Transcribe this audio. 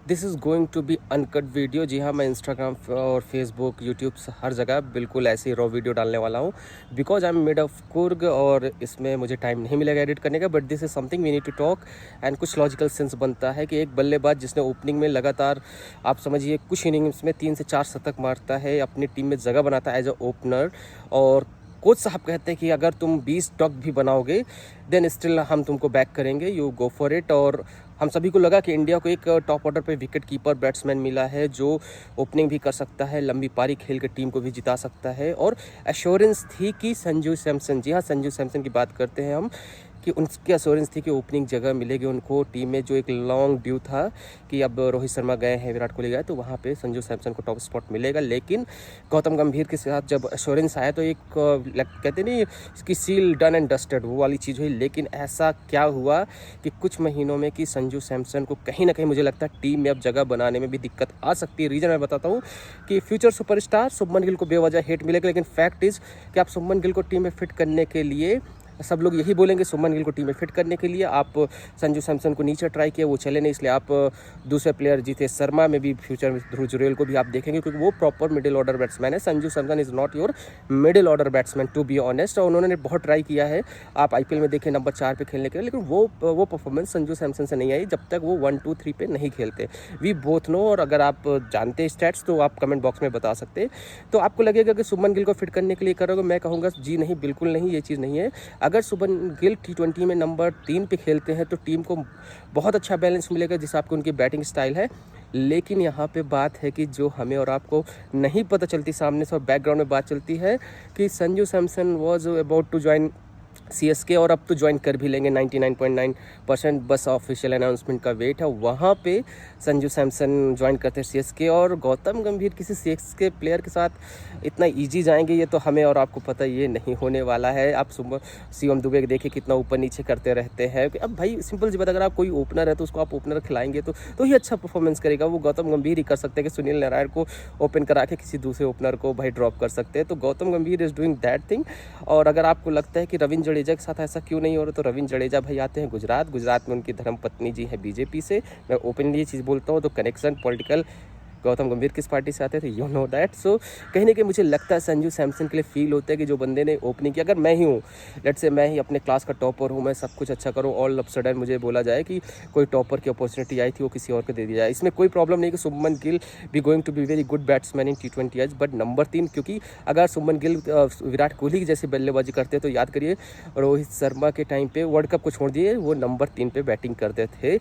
This is going to be uncut video. जी हाँ, मैं इंस्टाग्राम और फेसबुक, यूट्यूब हर जगह बिल्कुल ऐसी रॉ वीडियो डालने वाला हूँ because I am made of Coorg और इसमें मुझे टाइम नहीं मिलेगा एडिट करने का। But this is something we need to talk and कुछ लॉजिकल सेंस बनता है कि एक बल्लेबाज जिसने ओपनिंग में लगातार आप समझिए कुछ इनिंग्स में 3 से 4 शतक मारता है, अपनी टीम में जगह बनाता है एज अ ओपनर, और कोच साहब कहते हैं कि अगर तुम 20 डॉग भी बनाओगे देन स्टिल हम तुमको बैक करेंगे, यू गो फॉर इट। और हम सभी को लगा कि इंडिया को एक टॉप ऑर्डर पे विकेट कीपर बैट्समैन मिला है जो ओपनिंग भी कर सकता है, लंबी पारी खेल के टीम को भी जिता सकता है, और एश्योरेंस थी कि संजू सैमसन, जी हाँ संजू सैमसन की बात करते हैं हम, कि उनकी एश्योरेंस थी कि ओपनिंग जगह मिलेगी उनको टीम में। जो एक लॉन्ग ड्यू था कि अब रोहित शर्मा गए हैं, विराट कोहली गए, तो वहाँ पे संजू सैमसन को टॉप स्पॉट मिलेगा। लेकिन गौतम गंभीर के साथ जब एश्योरेंस आया तो एक कहते नहीं इसकी सील डन एंड डस्टेड वो वाली चीज़ हुई। लेकिन ऐसा क्या हुआ कि कुछ महीनों में कि संजू सैमसन को कहीं ना कहीं मुझे लगता है टीम में अब जगह बनाने में भी दिक्कत आ सकती है। रीज़न मैं बताता हूँ कि फ्यूचर सुपरस्टार शुभमन गिल को बेवजह हेट मिलेगा, लेकिन फैक्ट इज़ कि आप शुभमन गिल को टीम में फिट करने के लिए, सब लोग यही बोलेंगे शुभमन गिल को टीम में फिट करने के लिए आप संजू सैमसन को नीचे ट्राई किया, वो चले नहीं, इसलिए आप दूसरे प्लेयर जीते शर्मा में भी फ्यूचर में ध्रुव जुरेल को भी आप देखेंगे क्योंकि वो प्रॉपर मिडिल ऑर्डर बैट्समैन है। Sanju Samson is not your middle order batsman to be honest, और उन्होंने बहुत ट्राई किया है, आप आईपीएल में देखें नंबर 4 पे खेलने के लिए, लेकिन वो परफॉर्मेंस संजू सैमसन से नहीं आई जब तक वो 1, 2, 3 पे नहीं खेलते। वी बोथ नो, और अगर आप जानते स्टैट्स तो आप कमेंट बॉक्स में बता सकते हैं। तो आपको लगेगा कि शुभमन गिल को फिट करने के लिए करोगे, मैं कहूँगा जी नहीं, बिल्कुल नहीं, ये चीज़ नहीं है। अगर शुभमन गिल T20 में नंबर 3 पे खेलते हैं तो टीम को बहुत अच्छा बैलेंस मिलेगा जिस आपको उनकी बैटिंग स्टाइल है। लेकिन यहाँ पे बात है कि जो हमें और आपको नहीं पता चलती, सामने से और बैकग्राउंड में बात चलती है कि Sanju Samson was about to join CSK, और अब तो ज्वाइन कर भी लेंगे 99.9%, बस ऑफिशियल अनाउंसमेंट का वेट है। वहाँ पे संजू सैमसन ज्वाइन करते हैं CSK, और गौतम गंभीर किसी CSK प्लेयर के साथ इतना इजी जाएंगे ये तो हमें और आपको पता ये नहीं होने वाला है। आप शिवम दुबे देखिए कितना ऊपर नीचे करते रहते हैं। अब भाई सिंपल सी बात, अगर आप कोई ओपनर है तो उसको आप ओपनर खिलाएंगे तो ही अच्छा परफॉर्मेंस करेगा। वो गौतम गंभीर ही कर सकते हैं कि सुनील नारायण को ओपन करा के किसी दूसरे ओपनर को भाई ड्रॉप कर सकते हैं। तो गौतम गंभीर इज़ डूइंग दैट थिंग। और अगर आपको लगता है कि रविंद्र जडेजा के साथ ऐसा क्यों नहीं हो रहा, तो रविंद्र जडेजा भाई आते हैं गुजरात में उनकी धर्मपत्नी जी है बीजेपी से। मैं ओपनली ये चीज़ बोलता हूँ, तो कनेक्शन पॉलिटिकल गौतम गंभीर किस पार्टी से आते थे, यू नो दैट। सो कहीं ना कहीं मुझे लगता है संजू सैमसन के लिए फील होता है कि जो बंदे ने ओपनिंग की, अगर मैं ही हूँ, लेट्स से मैं ही अपने क्लास का टॉपर हूँ, मैं सब कुछ अच्छा करूँ, ऑल ऑफ सडन मुझे बोला जाए कि कोई टॉपर की अपॉर्चुनिटी आई थी वो किसी और को दे दी जाए, इसमें कोई प्रॉब्लम नहीं कि शुभमन गिल भी going to be very good batsman in T20 age, but number 3, क्योंकि अगर शुभमन गिल विराट कोहली की जैसी बल्लेबाजी करते तो याद करिए रोहित शर्मा के टाइम पे वर्ल्ड कप को छोड़ दिए वो नंबर 3 पे बैटिंग करते थे।